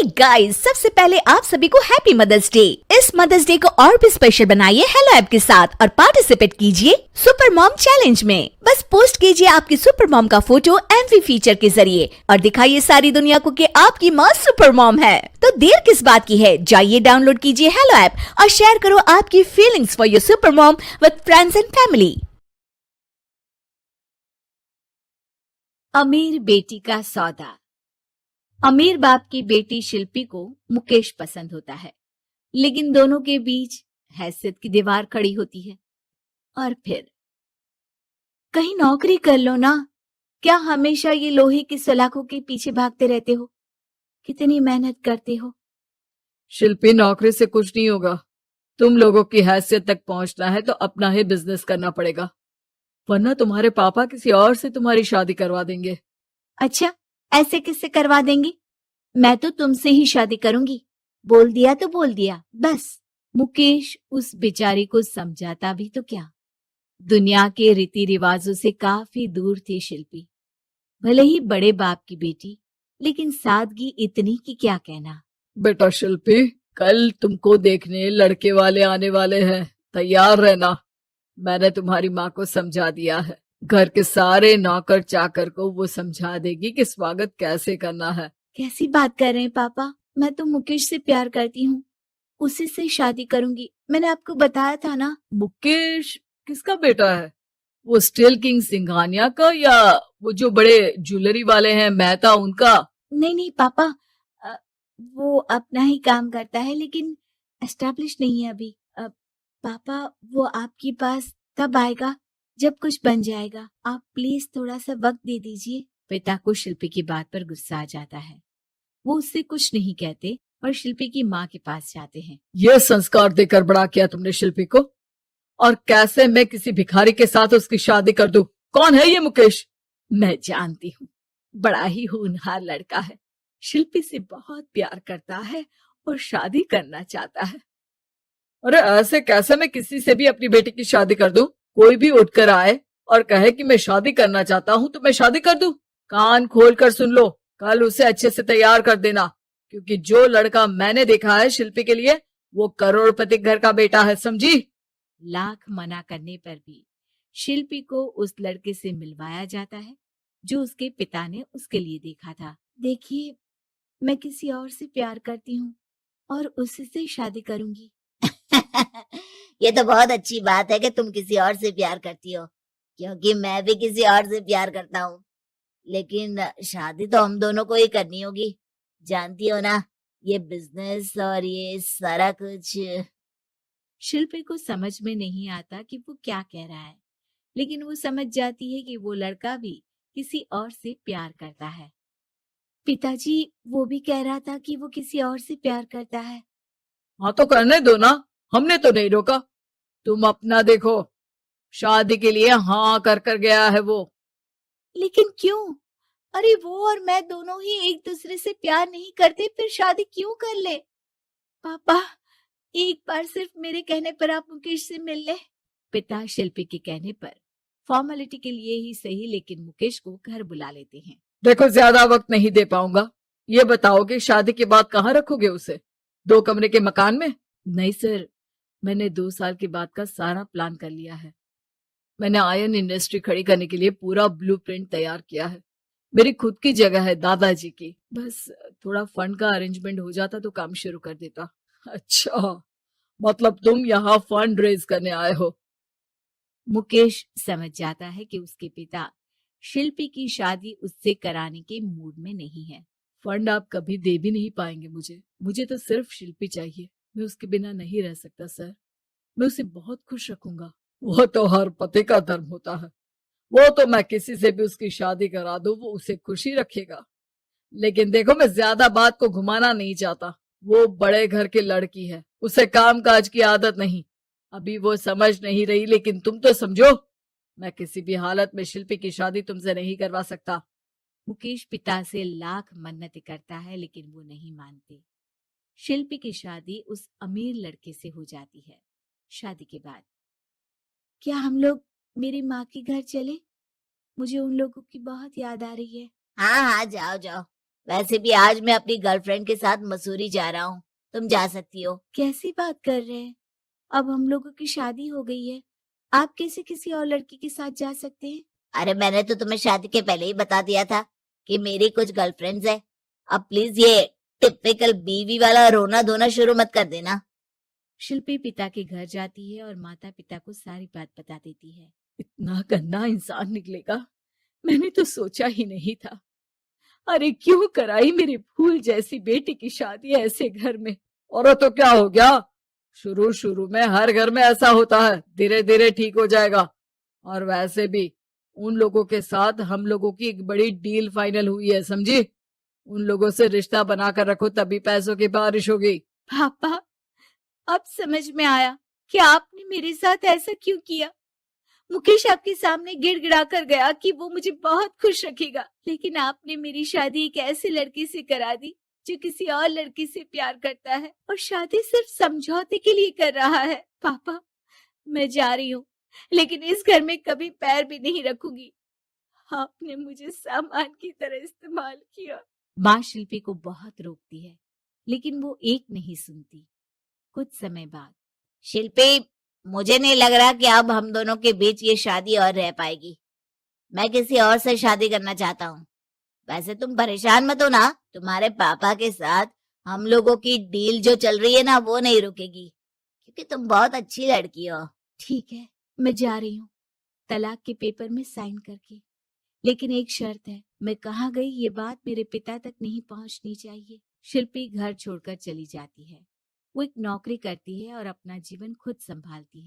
Hey guys, सबसे पहले आप सभी को हैप्पी मदर्स डे। इस मदर्स डे को और भी स्पेशल बनाइए हेलो ऐप के साथ और पार्टिसिपेट कीजिए सुपर मॉम चैलेंज में। बस पोस्ट कीजिए आपकी सुपर मॉम का फोटो एमवी फीचर के जरिए और दिखाइए सारी दुनिया को कि आपकी माँ सुपर मॉम है। तो देर किस बात की है, जाइए डाउनलोड कीजिए हेलो ऐप और शेयर करो आपकी feelings for your super mom with friends and family. अमीर बेटी का सौदा। अमीर बाप की बेटी शिल्पी को मुकेश पसंद होता है, लेकिन दोनों के बीच हैसियत की दीवार खड़ी होती है। और फिर कहीं नौकरी कर लो ना, क्या हमेशा ये लोहे की सलाखों के पीछे भागते रहते हो? कितनी मेहनत करते हो। शिल्पी, नौकरी से कुछ नहीं होगा। तुम लोगों की हैसियत तक पहुंचना है तो अपना ही बिजनेस करना पड़ेगा, वरना तुम्हारे पापा किसी और से तुम्हारी शादी करवा देंगे। अच्छा, ऐसे किससे करवा देंगे? मैं तो तुमसे ही शादी करूंगी। बोल दिया तो बोल दिया, बस। मुकेश उस बेचारी को समझाता भी तो क्या। दुनिया के रीति रिवाजों से काफी दूर थी शिल्पी। भले ही बड़े बाप की बेटी, लेकिन सादगी इतनी कि क्या कहना। बेटा शिल्पी, कल तुमको देखने लड़के वाले आने वाले हैं, तैयार रहना। मैंने तुम्हारी माँ को समझा दिया है। घर के सारे नौकर चाकर को वो समझा देगी कि स्वागत कैसे करना है। कैसी बात कर रहे हैं पापा? मैं तो मुकेश से प्यार करती हूँ, उसी से शादी करूंगी। मैंने आपको बताया था ना। मुकेश किसका बेटा है? वो स्टील किंग सिंघानिया का या वो जो बड़े ज्वेलरी वाले हैं मेहता, उनका? नहीं नहीं पापा, अ, वो अपना ही काम करता है, लेकिन एस्टेब्लिश नहीं है अभी। पापा, वो आपके पास तब आएगा जब कुछ बन जाएगा। आप प्लीज थोड़ा सा वक्त दे दीजिए। पिता को शिल्पी की बात पर गुस्सा आ जाता है। वो उससे कुछ नहीं कहते और शिल्पी की माँ के पास जाते हैं। ये संस्कार देकर बड़ा किया तुमने शिल्पी को, और कैसे मैं किसी भिखारी के साथ उसकी शादी कर दूं? कौन है ये मुकेश? मैं जानती हूँ, बड़ा ही होनहार लड़का है। शिल्पी से बहुत प्यार करता है और शादी करना चाहता है। अरे ऐसे कैसे मैं किसी से भी अपनी बेटी की शादी कर दूं? कोई भी उठकर आए और कहे कि मैं शादी करना चाहता हूं तो मैं शादी कर दूं? कान खोल कर सुन लो, कल उसे अच्छे से तैयार कर देना, क्योंकि जो लड़का मैंने देखा है शिल्पी के लिए, वो करोड़पति घर का बेटा है, समझी? लाख मना करने पर भी शिल्पी को उस लड़के से मिलवाया जाता है जो उसके पिता ने उसके लिए देखा था। देखिए, मैं किसी और से प्यार करती हूँ और उसी से शादी करूंगी। ये तो बहुत अच्छी बात है कि तुम किसी और से प्यार करती हो, क्योंकि मैं भी किसी और से प्यार करता हूँ। लेकिन शादी तो हम दोनों को ही करनी होगी, जानती हो ना, ये बिजनेस और ये सारा कुछ। शिल्पी को समझ में नहीं आता कि वो क्या कह रहा है, लेकिन वो समझ जाती है कि वो लड़का भी किसी और से प्यार करता है। पिताजी, वो भी कह रहा था कि वो किसी और से प्यार करता है। हाँ तो करने दो ना, हमने तो नहीं रोका। तुम अपना देखो, शादी के लिए हाँ कर कर गया है वो। लेकिन क्यों? अरे वो और मैं दोनों ही एक दूसरे से प्यार नहीं करते, फिर शादी क्यों कर ले? पापा, एक बार सिर्फ मेरे कहने पर आप मुकेश से मिल ले। पिता शिल्पी के कहने पर फॉर्मेलिटी के लिए ही सही, लेकिन मुकेश को घर बुला लेते हैं। देखो, ज्यादा वक्त नहीं दे पाऊंगा। ये बताओ कि शादी के बाद कहाँ रखोगे उसे? 2 कमरे के मकान में? नहीं सर, मैंने 2 साल के बाद का सारा प्लान कर लिया है। मैंने आयरन इंडस्ट्री खड़ी करने के लिए पूरा ब्लूप्रिंट तैयार किया है। मेरी खुद की जगह है, दादाजी की। बस थोड़ा फंड का अरेंजमेंट हो जाता तो काम शुरू कर देता। अच्छा, मतलब तुम यहाँ फंड रेज करने आए हो? मुकेश समझ जाता है कि उसके पिता शिल्पी की शादी उससे कराने के मूड में नहीं है। फंड आप कभी दे भी नहीं पाएंगे मुझे तो सिर्फ शिल्पी चाहिए। मैं उसके बिना नहीं रह सकता सर। मैं उसे बहुत खुश रखूंगा। वो तो हर पति का धर्म होता है। वो तो मैं किसी से भी उसकी शादी करा दूं, वो उसे खुशी रखेगा। लेकिन देखो, मैं ज्यादा बात को घुमाना नहीं चाहता। वो बड़े घर की लड़की है, उसे काम काज की आदत नहीं। अभी वो समझ नहीं रही, लेकिन तुम तो समझो। मैं किसी भी हालत में शिल्पी की शादी तुमसे नहीं करवा सकता। मुकेश पिता से लाख मन्नतें करता है, लेकिन वो नहीं मानते। शिल्पी की शादी उस अमीर लड़के से हो जाती है। शादी के बाद क्या हम लोग मेरी माँ के घर चले? मुझे उन लोगों की बहुत याद आ रही है। हाँ हाँ, जाओ जाओ, वैसे भी आज मैं अपनी गर्लफ्रेंड के साथ मसूरी जा रहा हूँ, तुम जा सकती हो। कैसी बात कर रहे हैं? अब हम लोगों की शादी हो गई है, आप कैसे किसी और लड़की के साथ जा सकते हैं? अरे मैंने तो तुम्हें शादी के पहले ही बता दिया था कि मेरी कुछ गर्लफ्रेंड्स है। अब प्लीज ये टिपिकल बीवी वाला रोना धोना शुरू मत कर देना। शिल्पी पिता के घर जाती है और माता पिता को सारी बात बता देती है। इतना गंदा इंसान निकलेगा, मैंने तो सोचा ही नहीं था। अरे क्यों कराई मेरी फूल जैसी बेटी की शादी ऐसे घर में। और तो क्या हो गया, शुरू शुरू में हर घर में ऐसा होता है, धीरे धीरे ठीक हो जाएगा। और वैसे भी उन लोगों के साथ हम लोगों की एक बड़ी डील फाइनल हुई है, समझी? उन लोगों से रिश्ता बनाकर रखो, तभी पैसों की बारिश होगी। पापा, अब समझ में आया कि आपने मेरे साथ ऐसा क्यों किया। मुकेश आपके सामने गिड़गिड़ा कर गया कि वो मुझे बहुत खुश रखेगा, लेकिन आपने मेरी शादी एक ऐसे लड़के से करा दी जो किसी और लड़की से प्यार करता है और शादी सिर्फ समझौते के लिए कर रहा है। पापा, मैं जा रही हूँ, लेकिन इस घर में कभी पैर भी नहीं रखूंगी। आपने मुझे सामान की तरह इस्तेमाल किया। माँ शिल्पी को बहुत रोकती है, लेकिन वो एक नहीं सुनती। कुछ समय बाद, शिल्पी, मुझे नहीं लग रहा कि अब हम दोनों के बीच ये शादी और रह पाएगी। मैं किसी और से शादी करना चाहता हूँ। वैसे तुम परेशान मत हो ना, तुम्हारे पापा के साथ हम लोगों की डील जो चल रही है ना, वो नहीं रुकेगी, क्योंकि तुम बहुत अच्छी लड़की हो। ठीक है, मैं जा रही हूँ, तलाक के पेपर में साइन करके। लेकिन एक शर्त है, मैं कहाँ गई ये बात मेरे पिता तक नहीं पहुंचनी चाहिए। शिल्पी घर छोड़कर चली जाती है। वो एक नौकरी करती है और अपना जीवन खुद संभालती है।